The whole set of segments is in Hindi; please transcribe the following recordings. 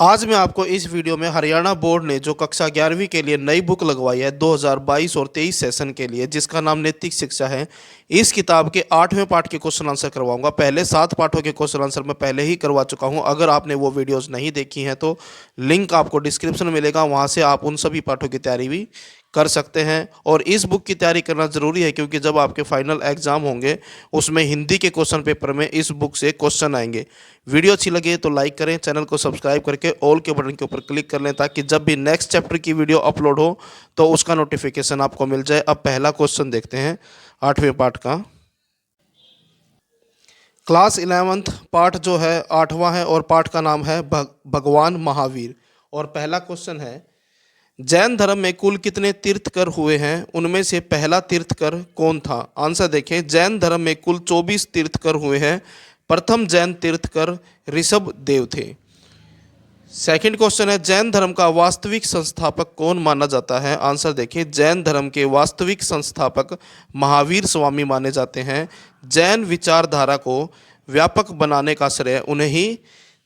आज मैं आपको इस वीडियो में हरियाणा बोर्ड ने जो कक्षा 11वीं के लिए नई बुक लगवाई है 2022 और 23 सेशन के लिए, जिसका नाम नैतिक शिक्षा है, इस किताब के 8वें पाठ के क्वेश्चन आंसर करवाऊंगा। पहले 7 पाठों के क्वेश्चन आंसर मैं पहले ही करवा चुका हूं। अगर आपने वो वीडियोस नहीं देखी हैं तो लिंक आपको डिस्क्रिप्शन में मिलेगा, वहां से आप उन सभी पाठों की तैयारी भी कर सकते हैं। और इस बुक की तैयारी करना ज़रूरी है क्योंकि जब आपके फाइनल एग्जाम होंगे उसमें हिंदी के क्वेश्चन पेपर में इस बुक से क्वेश्चन आएंगे। वीडियो अच्छी लगे तो लाइक करें, चैनल को सब्सक्राइब करके ऑल के बटन के ऊपर क्लिक कर लें ताकि जब भी नेक्स्ट चैप्टर की वीडियो अपलोड हो तो उसका नोटिफिकेशन आपको मिल जाए। अब पहला क्वेश्चन देखते हैं 8वें पाठ का। क्लास 11th पाठ जो है 8वां है और पाठ का नाम है भगवान महावीर। और पहला क्वेश्चन है, जैन धर्म में कुल कितने तीर्थकर हुए हैं? उनमें से पहला तीर्थकर कौन था? आंसर देखें, जैन धर्म में कुल 24 तीर्थकर हुए हैं। प्रथम जैन तीर्थकर ऋषभ देव थे। सेकंड क्वेश्चन है, जैन धर्म का वास्तविक संस्थापक कौन माना जाता है? आंसर देखें, जैन धर्म के वास्तविक संस्थापक महावीर स्वामी माने जाते हैं। जैन विचारधारा को व्यापक बनाने का श्रेय उन्हें ही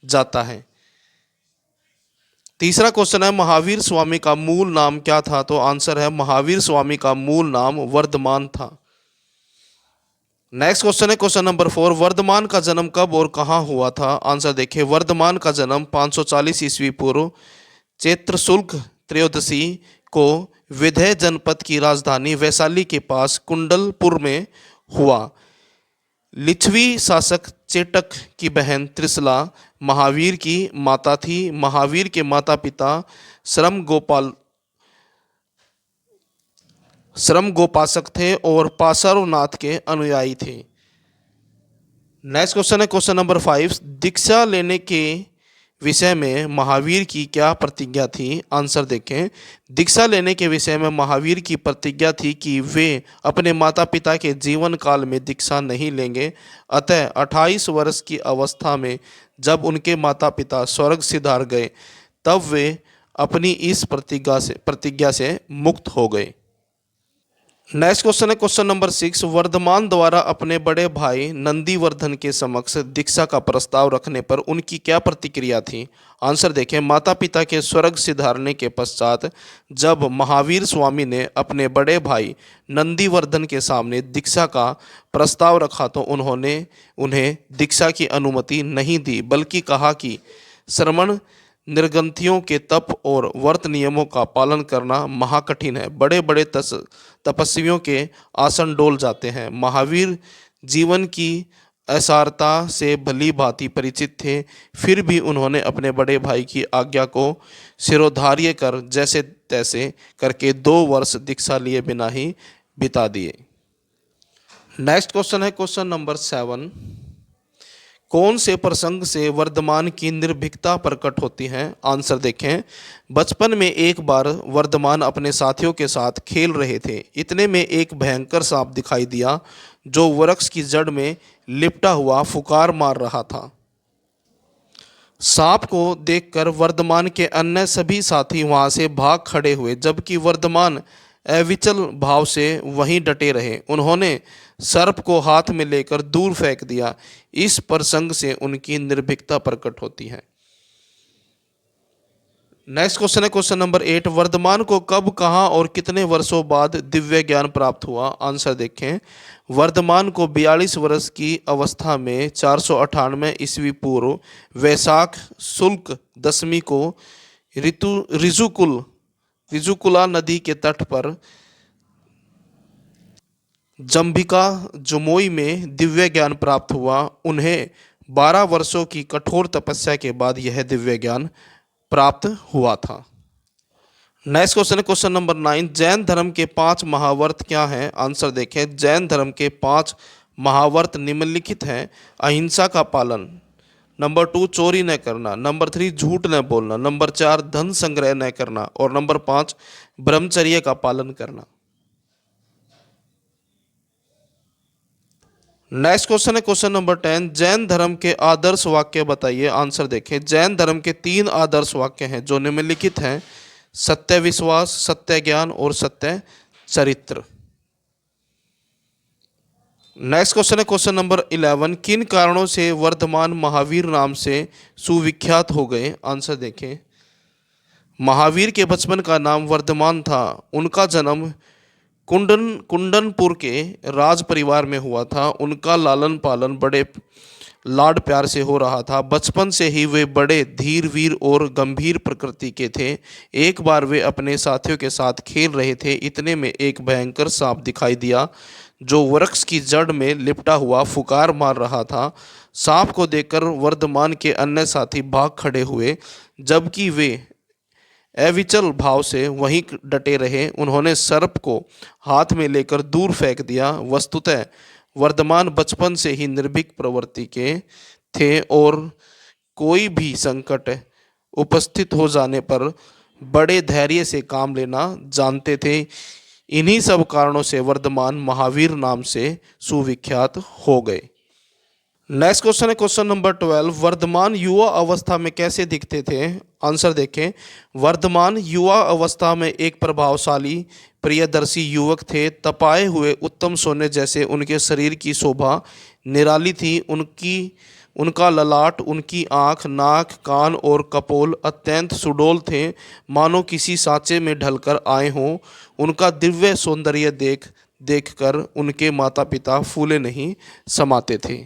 जाता है। तीसरा क्वेश्चन है, महावीर स्वामी का मूल नाम क्या था? तो आंसर है, महावीर स्वामी का मूल नाम वर्धमान था। नेक्स्ट क्वेश्चन है क्वेश्चन नंबर 4, वर्धमान का जन्म कब और कहाँ हुआ था? आंसर देखिए, वर्धमान का जन्म 540 ईस्वी पूर्व चैत्र शुक्ल त्रयोदशी को विंध्य जनपद की राजधानी वैशाली के पास कुंडलपुर में हुआ। लिच्छवी शासक चेटक की बहन त्रिशला महावीर की माता थी। महावीर के माता पिता श्रम गोपासक थे और पार्श्वनाथ के अनुयायी थे। नेक्स्ट क्वेश्चन है क्वेश्चन नंबर 5, दीक्षा लेने के विषय में महावीर की क्या प्रतिज्ञा थी? आंसर देखें, दीक्षा लेने के विषय में महावीर की प्रतिज्ञा थी कि वे अपने माता पिता के जीवन काल में दीक्षा नहीं लेंगे। अतः 28 वर्ष की अवस्था में जब उनके माता पिता स्वर्ग सिधार गए तब वे अपनी इस प्रतिज्ञा से मुक्त हो गए। नेक्स्ट क्वेश्चन है क्वेश्चन नंबर 6, वर्धमान द्वारा अपने बड़े भाई नंदीवर्धन के समक्ष दीक्षा का प्रस्ताव रखने पर उनकी क्या प्रतिक्रिया थी? आंसर देखें, माता पिता के स्वर्ग सिधारने के पश्चात जब महावीर स्वामी ने अपने बड़े भाई नंदीवर्धन के सामने दीक्षा का प्रस्ताव रखा तो उन्होंने उन्हें दीक्षा की अनुमति नहीं दी, बल्कि कहा कि श्रमण निर्ग्रंथियों के तप और व्रत नियमों का पालन करना महाकठिन है। बड़े बड़े तपस्वियों के आसन डोल जाते हैं। महावीर जीवन की असारता से भली भांति परिचित थे, फिर भी उन्होंने अपने बड़े भाई की आज्ञा को शिरोधार्य कर जैसे तैसे करके 2 वर्ष दीक्षा लिए बिना ही बिता दिए। नेक्स्ट क्वेश्चन है क्वेश्चन नंबर 7, कौन से प्रसंग से वर्धमान की निर्भीकता प्रकट होती है? आंसर देखें, बचपन में एक बार वर्धमान अपने साथियों के साथ खेल रहे थे। इतने में एक भयंकर सांप दिखाई दिया जो वृक्ष की जड़ में लिपटा हुआ फुकार मार रहा था। सांप को देखकर वर्धमान के अन्य सभी साथी वहां से भाग खड़े हुए, जबकि वर्धमान अविचल भाव से वहीं डटे रहे। उन्होंने सर्प को हाथ में लेकर दूर फेंक दिया। इस प्रसंग से उनकी निर्भीकता प्रकट होती है। नेक्स्ट क्वेश्चन है क्वेश्चन नंबर 8, वर्धमान को कब, कहां और कितने वर्षों बाद दिव्य ज्ञान प्राप्त हुआ? आंसर देखें, वर्धमान को 42 वर्ष की अवस्था में 498 ईस्वी पूर्व वैशाख शुक्ल दशमी को ऋजुकुला नदी के तट पर जंभिका जमुई में दिव्य ज्ञान प्राप्त हुआ। उन्हें 12 वर्षों की कठोर तपस्या के बाद यह दिव्य ज्ञान प्राप्त हुआ था। नेक्स्ट क्वेश्चन है क्वेश्चन नंबर 9, जैन धर्म के 5 महाव्रत क्या हैं? आंसर देखें, जैन धर्म के 5 महाव्रत निम्नलिखित हैं। अहिंसा का पालन, नंबर 2 चोरी न करना, नंबर 3 झूठ न बोलना, नंबर 4 धन संग्रह न करना और नंबर 5 ब्रह्मचर्य का पालन करना। नेक्स्ट क्वेश्चन है क्वेश्चन नंबर 10, जैन धर्म के आदर्श वाक्य बताइए। आंसर देखें, जैन धर्म के 3 आदर्श वाक्य हैं जो निम्नलिखित हैं, सत्य विश्वास, सत्य ज्ञान और सत्य चरित्र। नेक्स्ट क्वेश्चन है क्वेश्चन नंबर 11, किन कारणों से वर्धमान महावीर नाम से सुविख्यात हो गए? आंसर देखें। महावीर के बचपन का नाम वर्धमान था। उनका जन्म कुंडनपुर के राज परिवार में हुआ था। उनका लालन पालन बड़े लाड प्यार से हो रहा था। बचपन से ही वे बड़े धीर वीर और गंभीर प्रकृति के थे। एक बार वे अपने साथियों के साथ खेल रहे थे, इतने में एक भयंकर सांप दिखाई दिया जो वृक्ष की जड़ में लिपटा हुआ फुकार मार रहा था। सांप को देखकर वर्धमान के अन्य साथी भाग खड़े हुए, जबकि वे अविचल भाव से वहीं डटे रहे। उन्होंने सर्प को हाथ में लेकर दूर फेंक दिया। वस्तुतः वर्धमान बचपन से ही निर्भीक प्रवृत्ति के थे और कोई भी संकट उपस्थित हो जाने पर बड़े धैर्य से काम लेना जानते थे। इन्हीं सब कारणों से वर्धमान महावीर नाम से सुविख्यात हो गए। नेक्स्ट क्वेश्चन है क्वेश्चन नंबर 12, वर्धमान युवा अवस्था में कैसे दिखते थे? आंसर देखें। वर्धमान युवा अवस्था में एक प्रभावशाली प्रियदर्शी युवक थे। तपाए हुए उत्तम सोने जैसे उनके शरीर की शोभा निराली थी। उनका ललाट, उनकी आँख, नाक, कान और कपोल अत्यंत सुडौल थे, मानो किसी सांचे में ढलकर आए हों। उनका दिव्य सौंदर्य देखकर उनके माता पिता फूले नहीं समाते थे।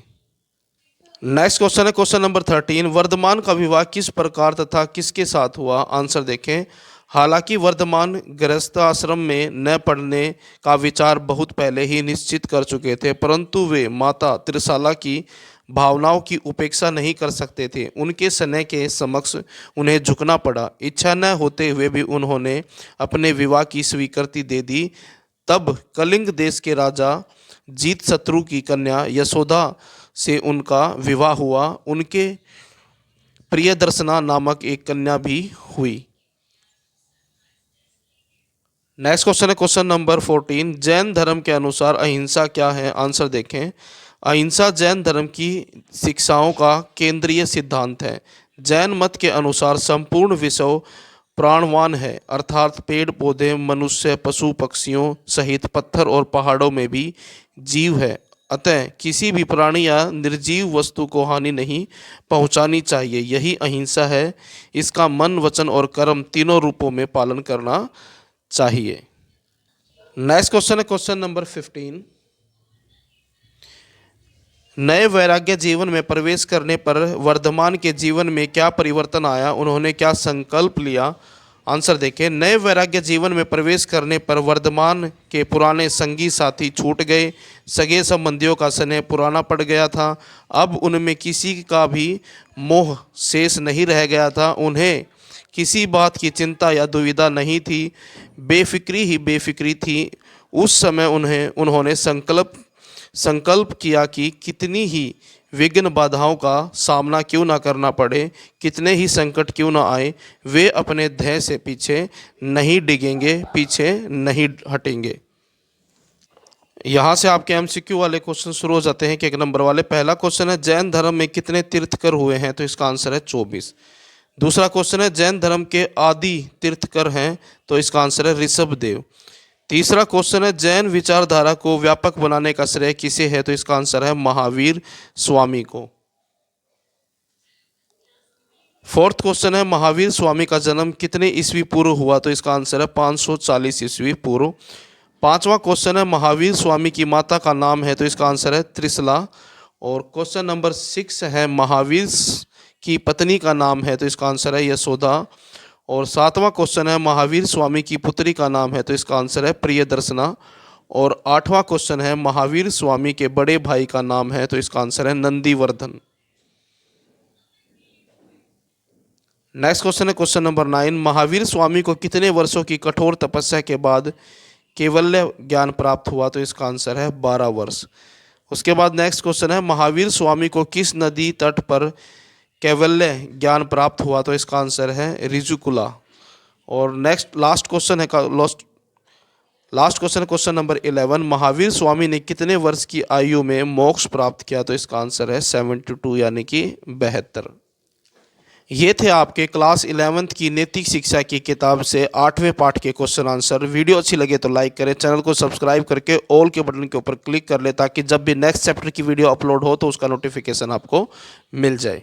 नेक्स्ट क्वेश्चन है क्वेश्चन नंबर 13, वर्धमान का विवाह किस प्रकार तथा किसके साथ हुआ? आंसर देखें। हालांकि वर्धमान गृहस्थ आश्रम में न पढ़ने का विचार बहुत पहले ही निश्चित कर चुके थे, परंतु वे माता त्रिशाला की भावनाओं की उपेक्षा नहीं कर सकते थे। उनके स्नेह के समक्ष उन्हें झुकना पड़ा। इच्छा न होते हुए भी उन्होंने अपने विवाह की स्वीकृति दे दी। तब कलिंग देश के राजा जीतशत्रु की कन्या यशोदा से उनका विवाह हुआ। उनके प्रियदर्शना नामक एक कन्या भी हुई। नेक्स्ट क्वेश्चन है क्वेश्चन नंबर 14, जैन धर्म के अनुसार अहिंसा क्या है? आंसर देखें। अहिंसा जैन धर्म की शिक्षाओं का केंद्रीय सिद्धांत है। जैन मत के अनुसार संपूर्ण विश्व प्राणवान है, अर्थात पेड़ पौधे, मनुष्य, पशु पक्षियों सहित पत्थर और पहाड़ों में भी जीव है। अतः किसी भी प्राणी या निर्जीव वस्तु को हानि नहीं पहुंचानी चाहिए। यही अहिंसा है। इसका मन, वचन और कर्म तीनों रूपों में पालन करना चाहिए। नेक्स्ट क्वेश्चन है क्वेश्चन नंबर 15, नए वैराग्य जीवन में प्रवेश करने पर वर्धमान के जीवन में क्या परिवर्तन आया? उन्होंने क्या संकल्प लिया? आंसर देखें। नए वैराग्य जीवन में प्रवेश करने पर वर्धमान के पुराने संगी साथी छूट गए। सगे संबंधियों का स्नेह पुराना पड़ गया था। अब उनमें किसी का भी मोह शेष नहीं रह गया था। उन्हें किसी बात की चिंता या दुविधा नहीं थी, बेफिक्री ही बेफिक्री थी। उस समय उन्होंने संकल्प किया कि कितनी ही विघ्न बाधाओं का सामना क्यों ना करना पड़े, कितने ही संकट क्यों ना आए, वे अपने ध्येय से पीछे नहीं डिगेंगे, पीछे नहीं हटेंगे। यहाँ से आपके एमसीक्यू वाले क्वेश्चन शुरू हो जाते हैं कि 1 नंबर वाले। पहला क्वेश्चन है जैन धर्म में कितने तीर्थकर हुए हैं? तो इसका आंसर है 24। दूसरा क्वेश्चन है जैन धर्म के आदि तीर्थकर हैं? तो इसका आंसर है ऋषभदेव। तीसरा क्वेश्चन है जैन विचारधारा को व्यापक बनाने का श्रेय किसे है? तो इसका आंसर है महावीर स्वामी को। फोर्थ क्वेश्चन है महावीर स्वामी का जन्म कितने ईस्वी पूर्व हुआ? तो इसका आंसर है 540 ईस्वी पूर्व। पांचवा क्वेश्चन है महावीर स्वामी की माता का नाम है? तो इसका आंसर है त्रिशला। और क्वेश्चन नंबर 6 है महावीर की पत्नी का नाम है? तो इसका आंसर है यशोदा। और 7वां क्वेश्चन है महावीर स्वामी की पुत्री का नाम है? तो इसका आंसर है प्रियदर्शना। और 8वां क्वेश्चन है महावीर स्वामी के बड़े भाई का नाम है? तो इसका आंसर है नंदीवर्धन। नेक्स्ट क्वेश्चन है क्वेश्चन नंबर 9, महावीर स्वामी को कितने वर्षों की कठोर तपस्या के बाद कैवल्य ज्ञान प्राप्त हुआ? तो इसका आंसर है 12 वर्ष। उसके बाद नेक्स्ट क्वेश्चन है महावीर स्वामी को किस नदी तट पर कैवल्य ज्ञान प्राप्त हुआ? तो इसका आंसर है ऋजुकुला। और लास्ट क्वेश्चन है क्वेश्चन नंबर 11, महावीर स्वामी ने कितने वर्ष की आयु में मोक्ष प्राप्त किया? तो इसका आंसर है 72 यानी कि 72। ये थे आपके क्लास 11th की नैतिक शिक्षा की किताब से 8वें पाठ के क्वेश्चन आंसर। वीडियो अच्छी लगे तो लाइक करें, चैनल को सब्सक्राइब करके ऑल के बटन के ऊपर क्लिक कर ले ताकि जब भी नेक्स्ट चैप्टर की वीडियो अपलोड हो तो उसका नोटिफिकेशन आपको मिल जाए।